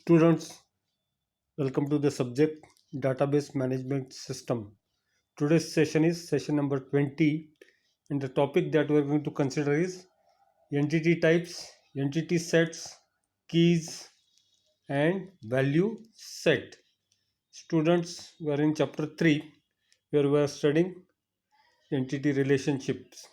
Students, welcome to the subject Database Management System. Today's session is session number 20, and the topic that we are going to consider is entity types, entity sets, keys, and value set. Students, we are in chapter 3 where we are studying entity relationships.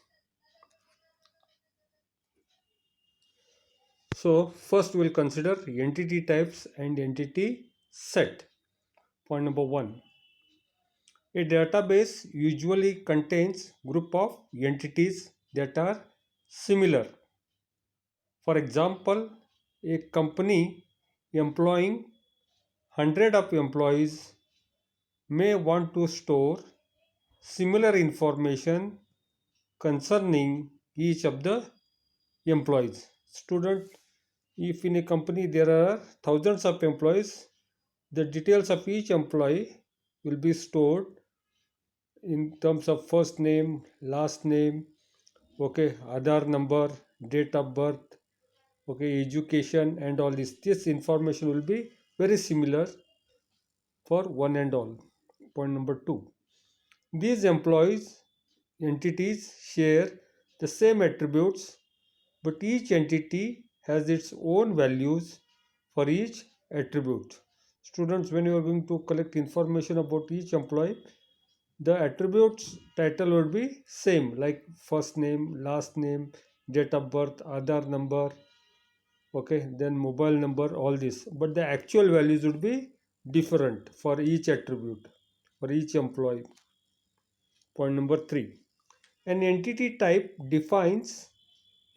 So, first we will consider entity types and entity set. Point number 1. A database usually contains group of entities that are similar. For example, a company employing 100 of employees may want to store similar information concerning each of the employees. Student, if in a company there are thousands of employees, the details of each employee will be stored in terms of first name, last name, okay, Aadhaar number, date of birth, okay, education, and all this information will be very similar for one and all. Point number 2, these employees entities share the same attributes, but each entity has its own values for each attribute. Students, when you are going to collect information about each employee, the attributes title would be same, like first name, last name, date of birth, Aadhaar number, okay, then mobile number, all this, but the actual values would be different for each attribute, for each employee. Point number 3, an entity type defines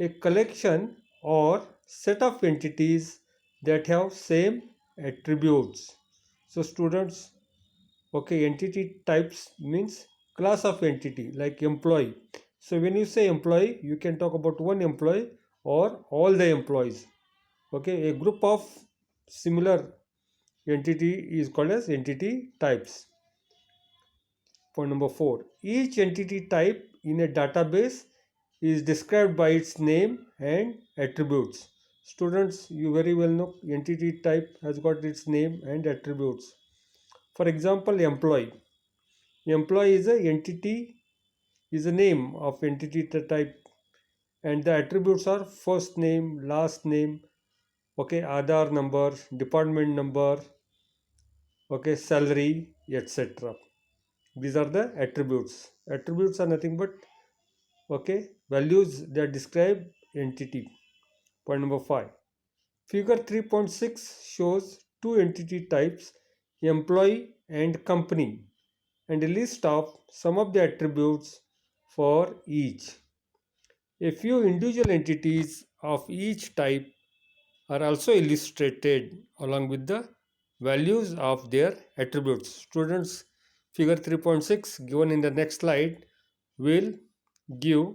a collection or set of entities that have same attributes. So students, okay, entity types means class of entity, like employee. So when you say employee, you can talk about one employee or all the employees. Okay, a group of similar entity is called as entity types. Point number 4, each entity type in a database is described by its name and attributes. Students, you very well know entity type has got its name and attributes. For example, employee. Employee is a entity, is a name of entity type, and the attributes are first name, last name, okay, Aadhaar number, department number, okay, salary, etc. These are the attributes. Attributes are nothing but, okay, values that describe entity. Point number 5. Figure 3.6 shows two entity types, employee and company, and a list of some of the attributes for each. A few individual entities of each type are also illustrated along with the values of their attributes. Students, figure 3.6 given in the next slide will give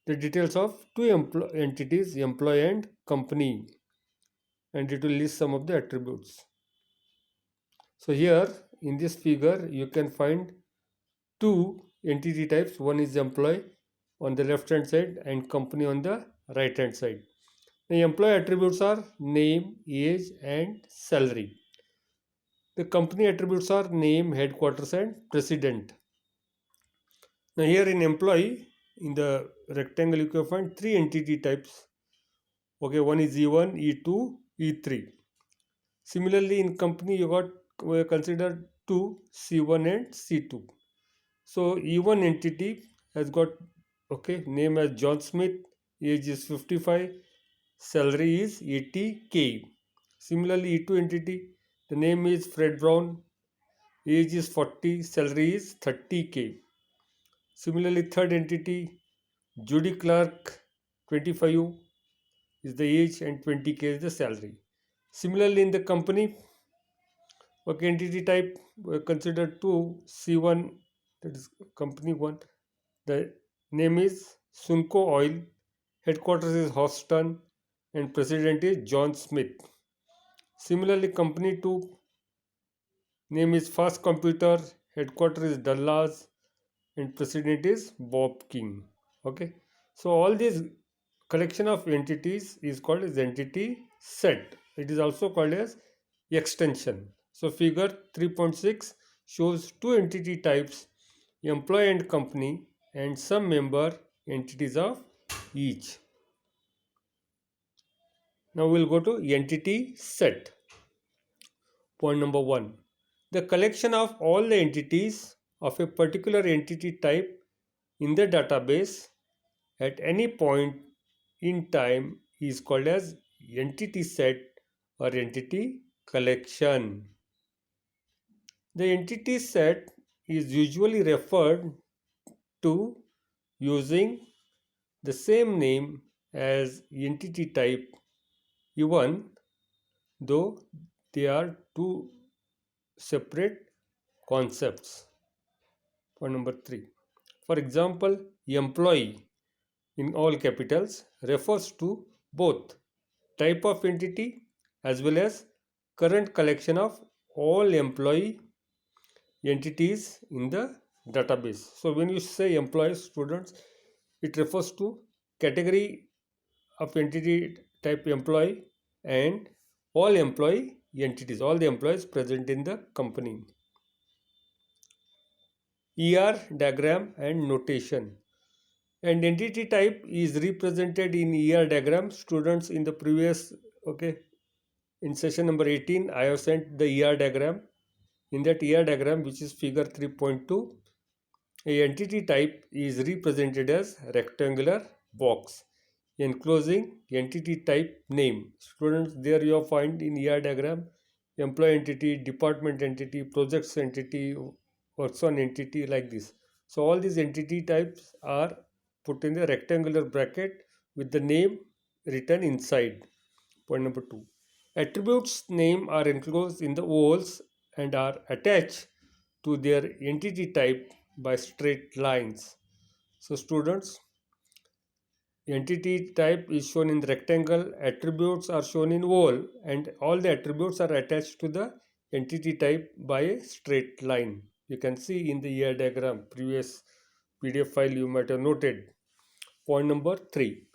the details of two entities, employee and company, and it will list some of the attributes. So here in this figure you can find two entity types. One is employee on the left hand side and company on the right hand side. The employee attributes are name, age, and salary. The company attributes are name, headquarters, and president. Now here in employee, in the rectangle you can find three entity types. Okay, one is E1, E2, E3. Similarly in company you got considered two, C1 and C2. So E1 entity has got, okay, name as John Smith, age is 55, salary is 80K. Similarly E2 entity, the name is Fred Brown, age is 40, salary is 30K. Similarly third entity, Judy Clark, 25 is the age and 20K is the salary. Similarly in the company, okay, entity type consider two, C1, that is company 1. The name is Sunco Oil, headquarters is Houston, and president is John Smith. Similarly, company 2, name is Fast Computer, headquarters is Dallas, and president is Bob King. Okay, so all these collection of entities is called as entity set. It is also called as extension. So figure 3.6 shows two entity types, employee and company, and some member entities of each. Now we'll go to entity set. Point number 1. The collection of all the entities of a particular entity type in the database at any point in time is called as entity set or entity collection. The entity set is usually referred to using the same name as entity type, even though they are two separate concepts. Point number 3. For example, employee in all capitals refers to both type of entity as well as current collection of all employee entities in the database. So when you say employee, students, it refers to category of entity type employee and all employee entities, all the employees present in the company. ER diagram and notation. And entity type is represented in ER diagram. Students, in the previous, in session number 18, I have sent the ER diagram. In that ER diagram, which is figure 3.2, a entity type is represented as rectangular box enclosing entity type name. Students, there you find in ER diagram employee entity, department entity, projects entity, works on entity, like this. So all these entity types are put in the rectangular bracket with the name written inside. Point number 2. Attributes name are enclosed in the ovals and are attached to their entity type by straight lines. So students, entity type is shown in the rectangle, attributes are shown in oval, and all the attributes are attached to the entity type by a straight line. You can see in the ER diagram, previous PDF file you might have noted. Point number 3.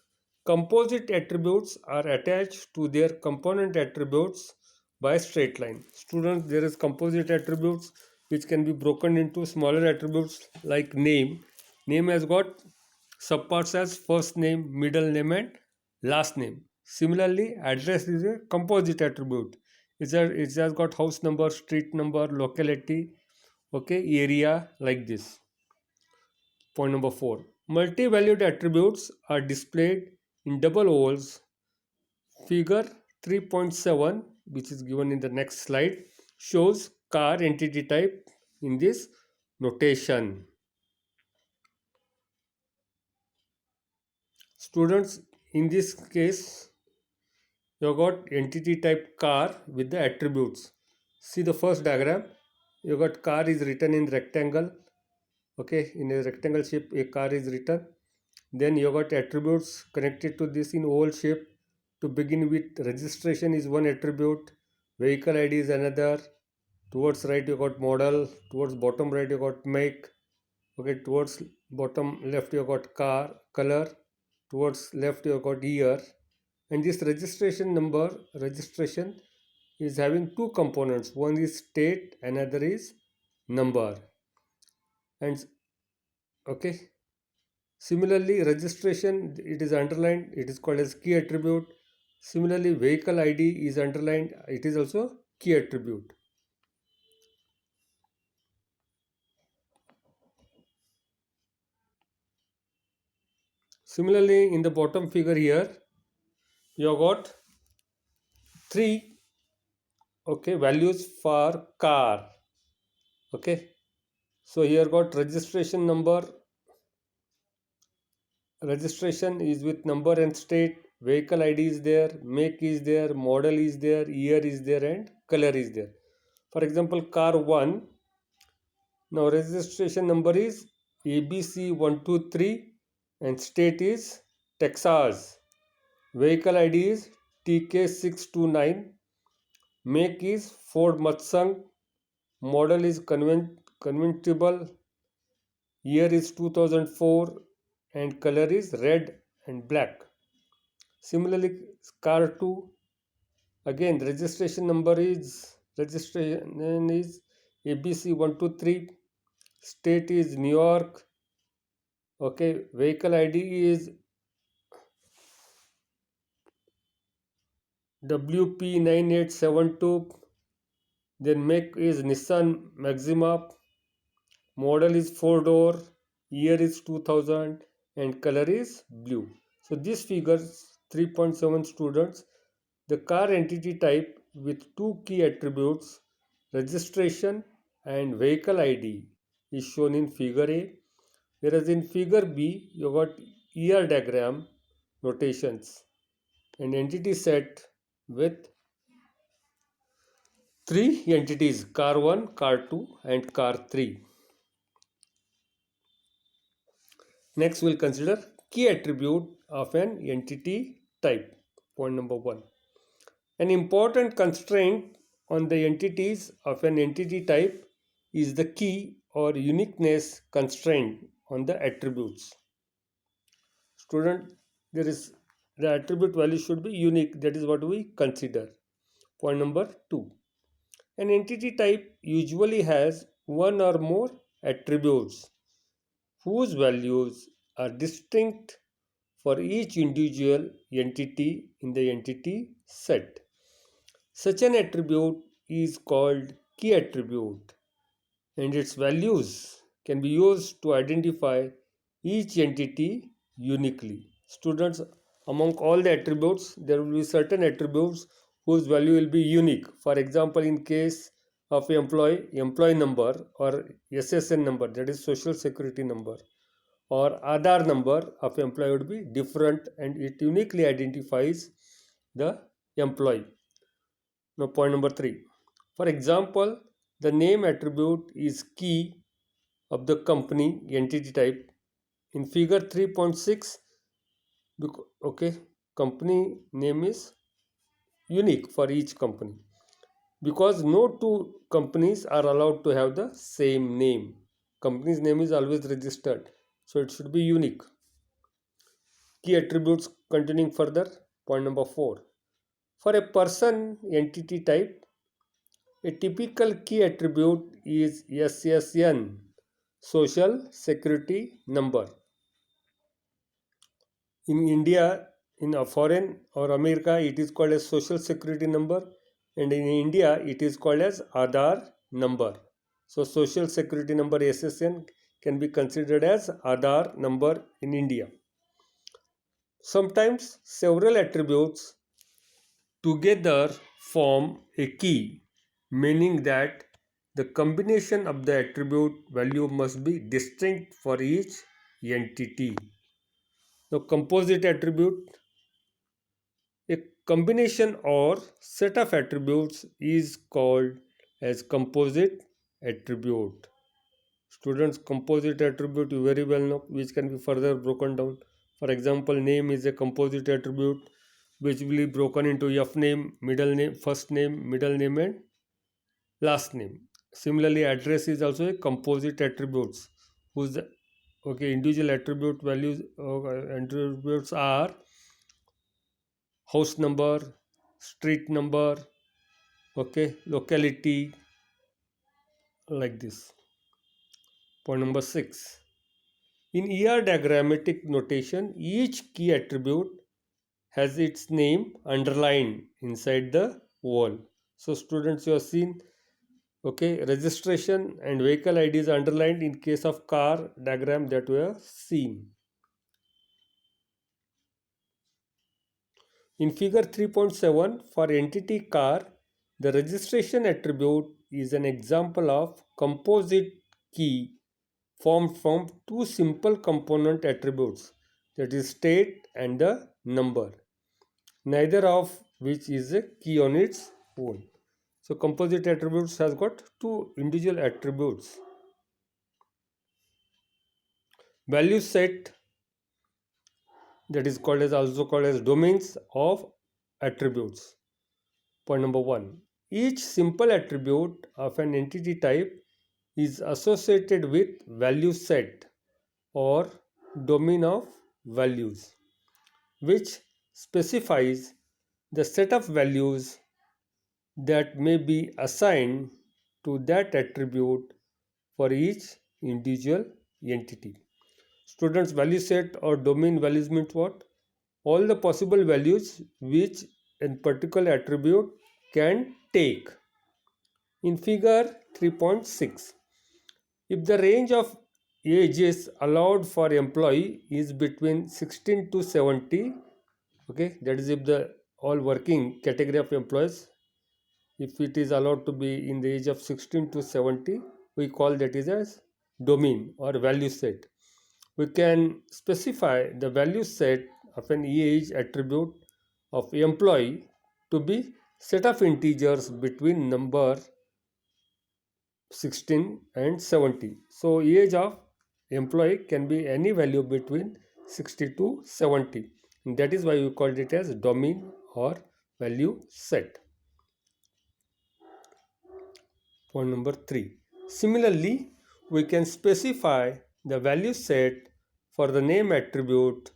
Composite attributes are attached to their component attributes by straight line. Students, there is composite attributes which can be broken into smaller attributes like name. Name has got subparts as first name, middle name, and last name. Similarly, address is a composite attribute. It has got house number, street number, locality, area, like this. Point number 4. Multi-valued attributes are displayed in double ovals. Figure 3.7, which is given in the next slide, shows car entity type in this notation. Students, in this case, you have got entity type car with the attributes. See the first diagram. You got car is written in rectangle. In a rectangle shape, a car is written. Then you got attributes connected to this in oval shape. To begin with, registration is one attribute, vehicle ID is another. Towards right you got model, towards bottom right you got make, towards bottom left you got car, color, towards left you got year. And this registration is having two components, one is state, another is number. And similarly, registration, it is underlined, it is called as key attribute. Similarly, vehicle ID is underlined, it is also key attribute. Similarly, in the bottom figure here, you have got three values for car. So here got registration number. Registration is with number and state. Vehicle ID is there, make is there, model is there, year is there, and color is there. For example, car 1. Now registration number is ABC123 and state is Texas. Vehicle ID is TK629. Make is Ford Mustang. Model is convertible. Year is 2004 and color is red and black. Similarly, car 2, again registration number is Registration is ABC123. State is New York. Okay, vehicle ID is WP9872. Then make is Nissan Maxima. Model is 4 door. Year is 2000 and color is blue. So this figures 3.7 students. The car entity type with two key attributes, registration and vehicle ID, is shown in figure A, whereas in figure B you got ER diagram notations and entity set with three entities, car 1, car 2 and car 3. Next we'll consider key attribute of an entity type. Point number 1. An important constraint on the entities of an entity type is the key or uniqueness constraint on the attributes. Student, there is the attribute value should be unique. That is what we consider. Point number 2. An entity type usually has one or more attributes whose values are distinct for each individual entity in the entity set. Such an attribute is called key attribute, and its values can be used to identify each entity uniquely. Students, among all the attributes, there will be certain attributes whose value will be unique. For example, in case of employee number or SSN number, that is social security number, or Aadhaar number of employee would be different and it uniquely identifies the employee. Now, point number 3. For example, the name attribute is key of the company entity type. In figure 3.6, okay, company name is unique for each company because no two companies are allowed to have the same name. Company's name is always registered, so it should be unique. Key attributes continuing further. Point number 4. For a person entity type, a typical key attribute is SSN, Social Security Number. In India, in a foreign or America, it is called as Social Security Number, and in India, it is called as Aadhaar number. So, Social Security Number SSN can be considered as Aadhaar number in India. Sometimes several attributes together form a key, meaning that the combination of the attribute value must be distinct for each entity. Now, composite attribute, a combination or set of attributes is called as composite attribute. Students, composite attribute you very well know, which can be further broken down. For example, name is a composite attribute which will be broken into F name, middle name, first name, middle name and last name. Similarly, address is also a composite attributes whose individual attribute values attributes are house number, street number, locality, like this. Point number 6. In ER diagrammatic notation, each key attribute has its name underlined inside the wall. So students, you have seen registration and vehicle ID is underlined in case of car diagram that we have seen. In figure 3.7, for entity car, the registration attribute is an example of composite key formed from two simple component attributes, that is state and the number, neither of which is a key on its own. So composite attributes has got two individual attributes. Value set, that is also called as domains of attributes. Point number 1. Each simple attribute of an entity type is associated with value set or domain of values, which specifies the set of values that may be assigned to that attribute for each individual entity. Students value set or domain values means what? All the possible values which a particular attribute can take. In figure 3.6, if the range of ages allowed for employee is between 16 to 70, okay, that is if the all working category of employees, if it is allowed to be in the age of 16 to 70, we call that is as domain or value set. We can specify the value set of an age attribute of employee to be set of integers between number 16 and 70. So age of employee can be any value between 60 to 70. And that is why we called it as domain or value set. Point number 3. Similarly, we can specify the value set for the name attribute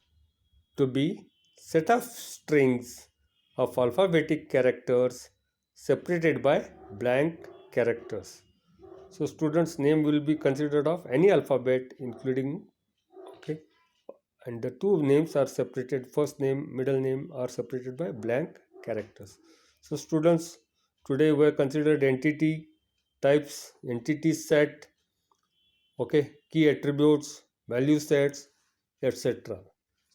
to be set of strings of alphabetic characters separated by blank characters. So students name will be considered of any alphabet including, okay, and the two names are separated, first name middle name are separated by blank characters. So students, today we have considered entity types, entity set, okay, key attributes, value sets, etc.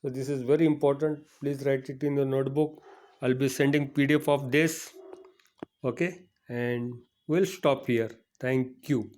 So this is very important. Please write it in the notebook. I'll be sending PDF of this, okay, and we'll stop here. Thank you.